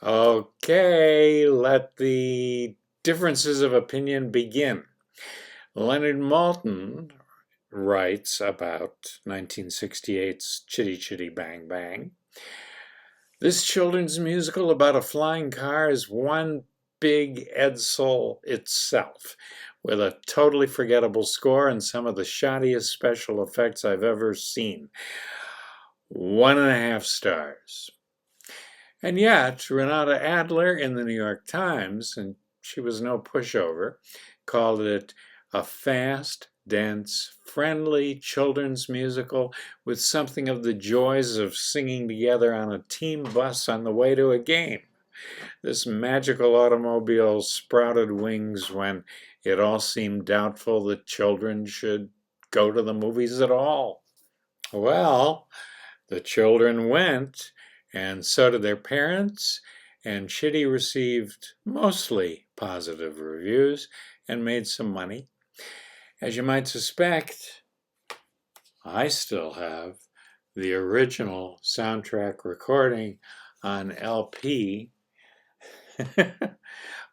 Okay, let the differences of opinion begin. Leonard Maltin writes about 1968's Chitty Chitty Bang Bang. This children's musical about a flying car is one big Edsel itself, with a totally forgettable score and some of the shoddiest special effects I've ever seen. 1.5 stars. And yet, Renata Adler in the New York Times, and she was no pushover, called it a fast, dense, friendly children's musical with something of the joys of singing together on a team bus on the way to a game. This magical automobile sprouted wings when it all seemed doubtful that children should go to the movies at all. Well, the children went, and so did their parents, and Chitty received mostly positive reviews and made some money. As you might suspect, I still have the original soundtrack recording on LP.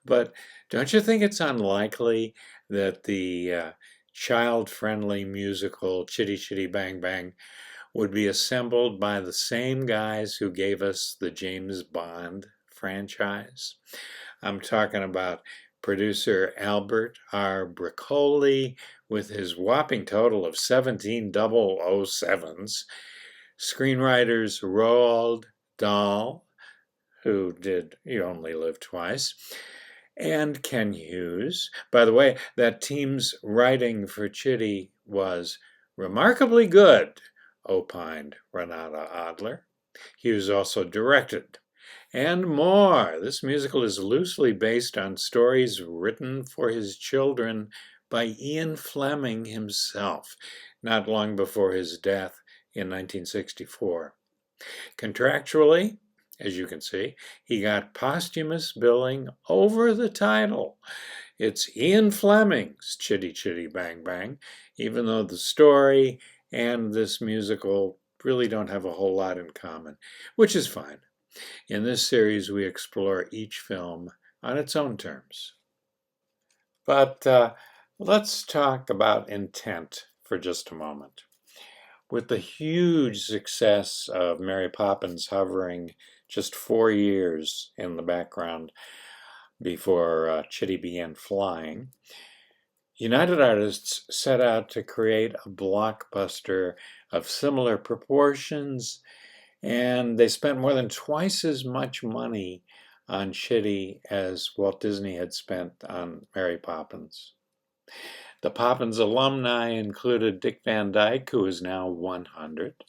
But don't you think it's unlikely that the child-friendly musical Chitty Chitty Bang Bang would be assembled by the same guys who gave us the James Bond franchise? I'm talking about producer Albert R. Briccoli with his whopping total of 17 007s, screenwriters Roald Dahl, who did You Only Live Twice, and Ken Hughes. By the way, that team's writing for Chitty was remarkably good, opined Renata Adler. Hughes also directed. And more. This musical is loosely based on stories written for his children by Ian Fleming himself, not long before his death in 1964. Contractually, as you can see, he got posthumous billing over the title. It's Ian Fleming's Chitty Chitty Bang Bang, even though the story and this musical really don't have a whole lot in common, which is fine. In this series, we explore each film on its own terms. But let's talk about intent for just a moment. With the huge success of Mary Poppins hovering just 4 years in the background before Chitty began flying, United Artists set out to create a blockbuster of similar proportions, and they spent more than twice as much money on Chitty as Walt Disney had spent on Mary Poppins. The Poppins alumni included Dick Van Dyke, who is now 100,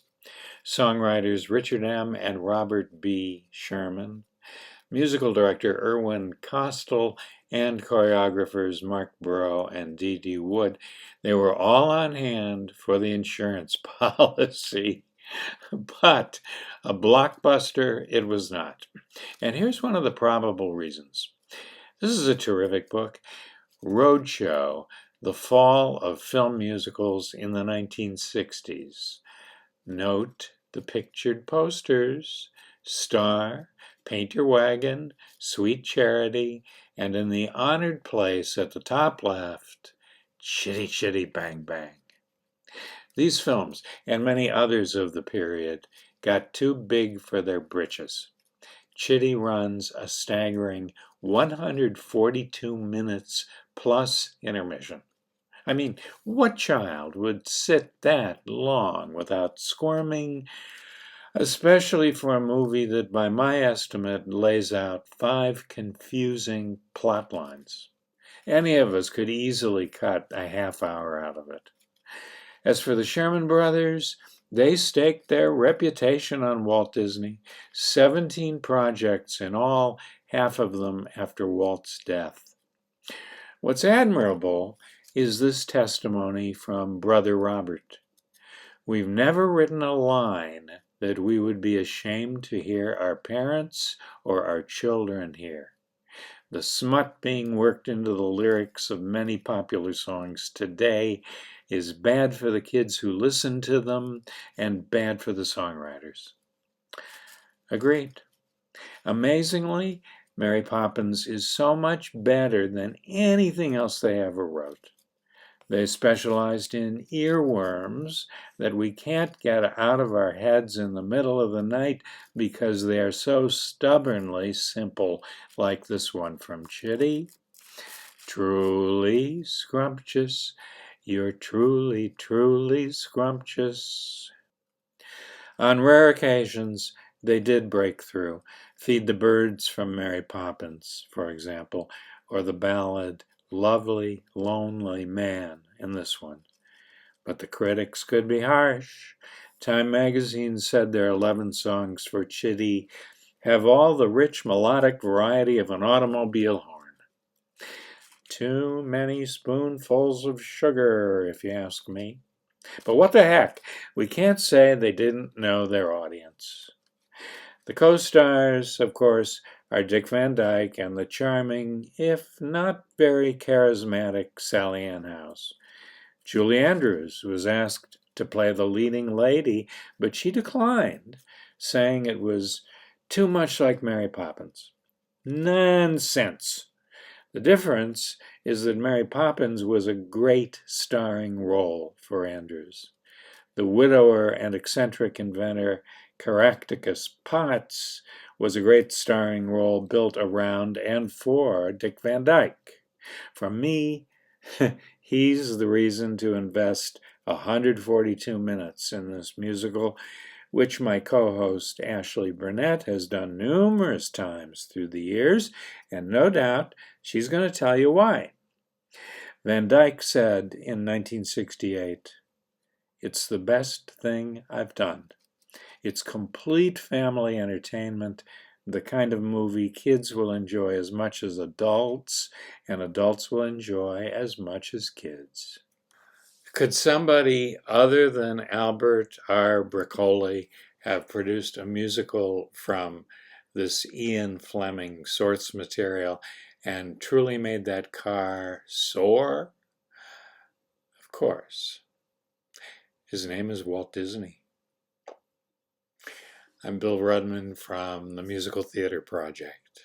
songwriters Richard M. and Robert B. Sherman, musical director Irwin Kostal, and choreographers Mark Burrow and Dee Dee Wood. They were all on hand for the insurance policy. But a blockbuster it was not. And here's one of the probable reasons. This is a terrific book, Roadshow, The Fall of Film Musicals in the 1960s. Note the pictured posters: Star, Paint Your Wagon, Sweet Charity, and in the honored place at the top left, Chitty Chitty Bang Bang. These films, and many others of the period, got too big for their britches. Chitty runs a staggering 142 minutes plus intermission. I mean, what child would sit that long without squirming, especially for a movie that, by my estimate, lays out 5 confusing plot lines? Any of us could easily cut a half hour out of it. As for the Sherman brothers, they staked their reputation on Walt Disney. 17 projects in all, half of them after Walt's death. What's admirable is this testimony from Brother Robert. We've never written a line that we would be ashamed to hear our parents or our children hear. The smut being worked into the lyrics of many popular songs today is bad for the kids who listen to them and bad for the songwriters. Agreed. Amazingly, Mary Poppins is so much better than anything else they ever wrote. They specialized in earworms that we can't get out of our heads in the middle of the night because they are so stubbornly simple, like this one from Chitty. Truly scrumptious, you're truly, truly scrumptious. On rare occasions, they did break through. Feed the Birds from Mary Poppins, for example, or the ballad Lovely, Lonely Man in this one. But the critics could be harsh. Time magazine said their 11 songs for Chitty have all the rich melodic variety of an automobile horn. Too many spoonfuls of sugar, if you ask me. But what the heck? We can't say they didn't know their audience. The co-stars, of course, are Dick Van Dyke and the charming, if not very charismatic, Sally Ann House. Julie Andrews was asked to play the leading lady, but she declined, saying it was too much like Mary Poppins. Nonsense! The difference is that Mary Poppins was a great starring role for Andrews. The widower and eccentric inventor Caractacus Potts was a great starring role built around and for Dick Van Dyke. From me, he's the reason to invest 142 minutes in this musical, which my co-host Ashley Burnett has done numerous times through the years, and no doubt she's going to tell you why. Van Dyke said in 1968, "It's the best thing I've done. It's complete family entertainment, the kind of movie kids will enjoy as much as adults, and adults will enjoy as much as kids." Could somebody other than Albert R. Broccoli have produced a musical from this Ian Fleming source material and truly made that car soar? Of course. His name is Walt Disney. I'm Bill Rudman from the Musical Theater Project.